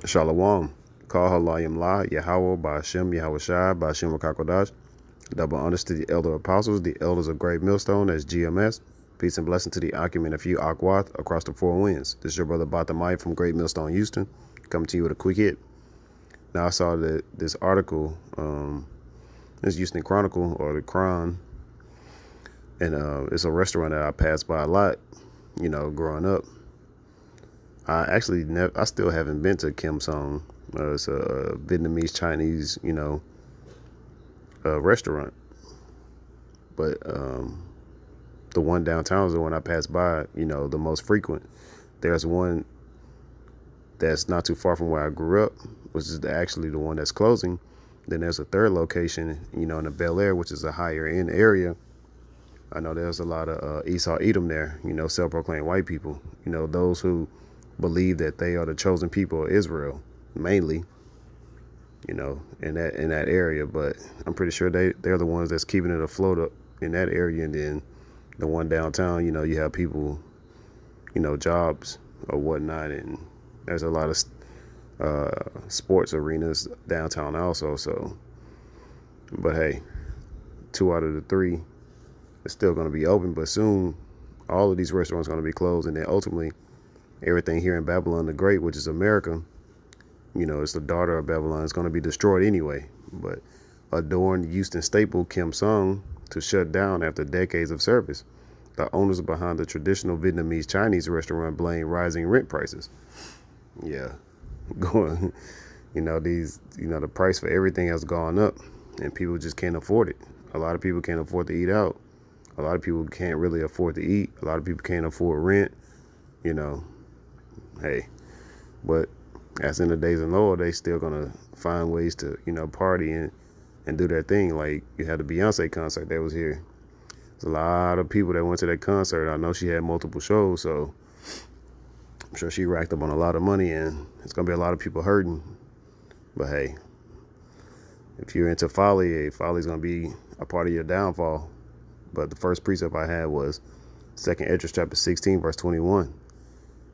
Shalom. Call Halayim La, Yahweh, Ba'ashem, Yahweh Shai, Ba'ashem Rakakodash. Double honors to the elder apostles, the elders of Great Millstone, as GMS. Peace and blessing to the Akim and a few Akwath across the four winds. This is your brother Batamai from Great Millstone, Houston, coming to you with a quick hit. Now, I saw that this article, this Houston Chronicle, or the Cron, and it's a restaurant that I passed by a lot, growing up. I still haven't been to Kim Song. It's a Vietnamese Chinese, restaurant. But the one downtown is the one I passed by, the most frequent. There's one that's not too far from where I grew up, which is actually the one that's closing. Then there's a third location, in the Bel Air, which is a higher end area. I know there's a lot of Esau Edom there, self-proclaimed white people, those who believe that they are the chosen people of Israel, mainly, in that area. But I'm pretty sure they're the ones that's keeping it afloat up in that area. And then the one downtown, you have people, jobs or whatnot. And there's a lot of sports arenas downtown also. So, but hey, 2 out of the 3 is still going to be open. But soon, all of these restaurants are going to be closed. And then ultimately, everything here in Babylon the Great, which is America, it's the daughter of Babylon, is going to be destroyed anyway. But adorned Houston staple Kim Song to shut down after decades of service. The owners behind the traditional Vietnamese Chinese restaurant blame rising rent prices. Yeah, going, the price for everything has gone up, and people just can't afford it. A lot of people can't afford to eat out. A lot of people can't really afford to eat. A lot of people can't afford rent. Hey, but as in the days of Noah, they still gonna find ways to, party and do their thing. Like, you had the Beyonce concert that was here. There's a lot of people that went to that concert. I know she had multiple shows, so I'm sure she racked up on a lot of money, and it's gonna be a lot of people hurting. But hey, if you're into folly, folly's gonna be a part of your downfall. But the first precept I had was 2nd Esdras chapter 16, verse 21.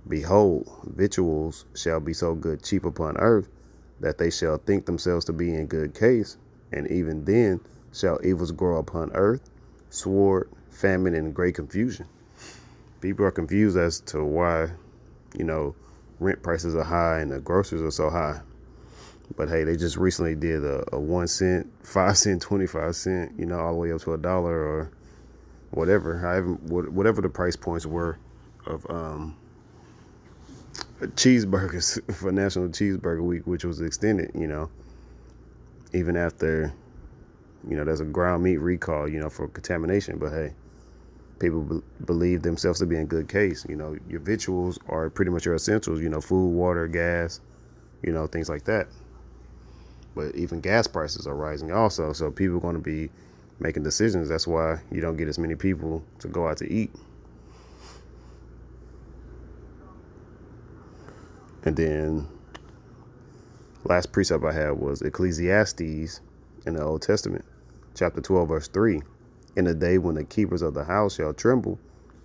Behold, victuals shall be so good cheap upon earth, that they shall think themselves to be in good case, and even then shall evils grow upon earth, sword, famine, and great confusion. People are confused as to why, rent prices are high and the groceries are so high. But hey, they just recently did a 1 cent, 5 cent, 25 cent, all the way up to $1 or whatever the price points were of cheeseburgers for National Cheeseburger Week, which was extended, even after, there's a ground meat recall, for contamination. But hey, people believe themselves to be in good case. Your victuals are pretty much your essentials, food, water, gas, things like that. But even gas prices are rising also. So people are going to be making decisions. That's why you don't get as many people to go out to eat. And then last precept I had was Ecclesiastes in the Old Testament, chapter 12, verse 3. In the day when the keepers of the house shall tremble,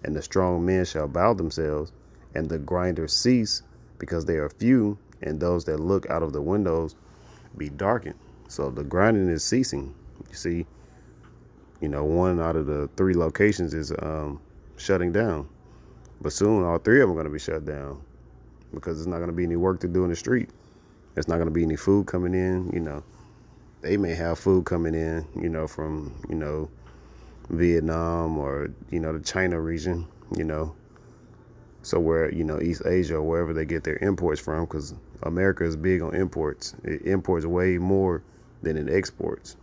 and the strong men shall bow themselves, and the grinders cease, because they are few, and those that look out of the windows be darkened. So the grinding is ceasing. You see, 1 out of the 3 locations is shutting down. But soon all 3 of them are going to be shut down, because there's not going to be any work to do in the street. There's not going to be any food coming in. They may have food coming in, from, Vietnam or, the China region, so where, East Asia or wherever they get their imports from, because America is big on imports. It imports way more than it exports.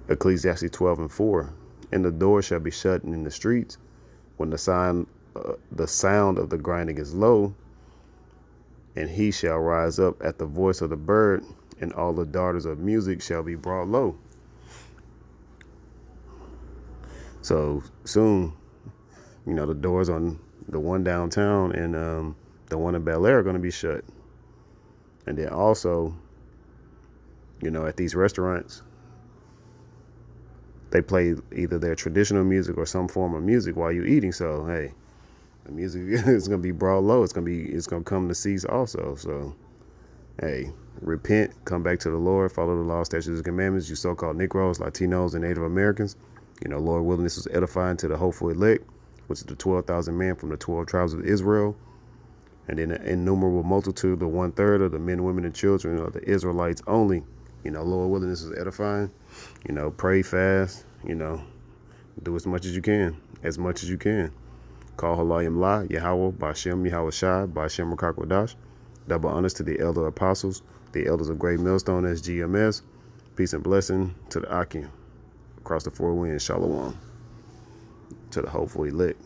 Ecclesiastes 12 and 4. And the door shall be shut in the streets when the sound of the grinding is low, and he shall rise up at the voice of the bird, and all the daughters of music shall be brought low. So soon, the doors on the one downtown and the one in Bel Air are going to be shut. And then also, at these restaurants, they play either their traditional music or some form of music while you're eating. So, hey, The music is gonna be brought low. It's gonna come to cease also. So hey, repent, come back to the Lord, follow the law, statutes, and commandments. You so-called Negroes, Latinos, and Native Americans. Lord willing, this was edifying to the hopeful elect, which is the 12,000 men from the 12 tribes of Israel, and then an innumerable multitude, the 1/3 of the men, women, and children of the Israelites only. Lord willing, this is edifying. Pray, fast. Do as much as you can, Call Halayim La, Yahweh, Bashem, Yahweh Shai, Bashem Rakakwadash. Double honors to the elder apostles, the elders of Great Millstone SGMS. Peace and blessing to the Akim across the four winds. Shalom to the hopeful elect.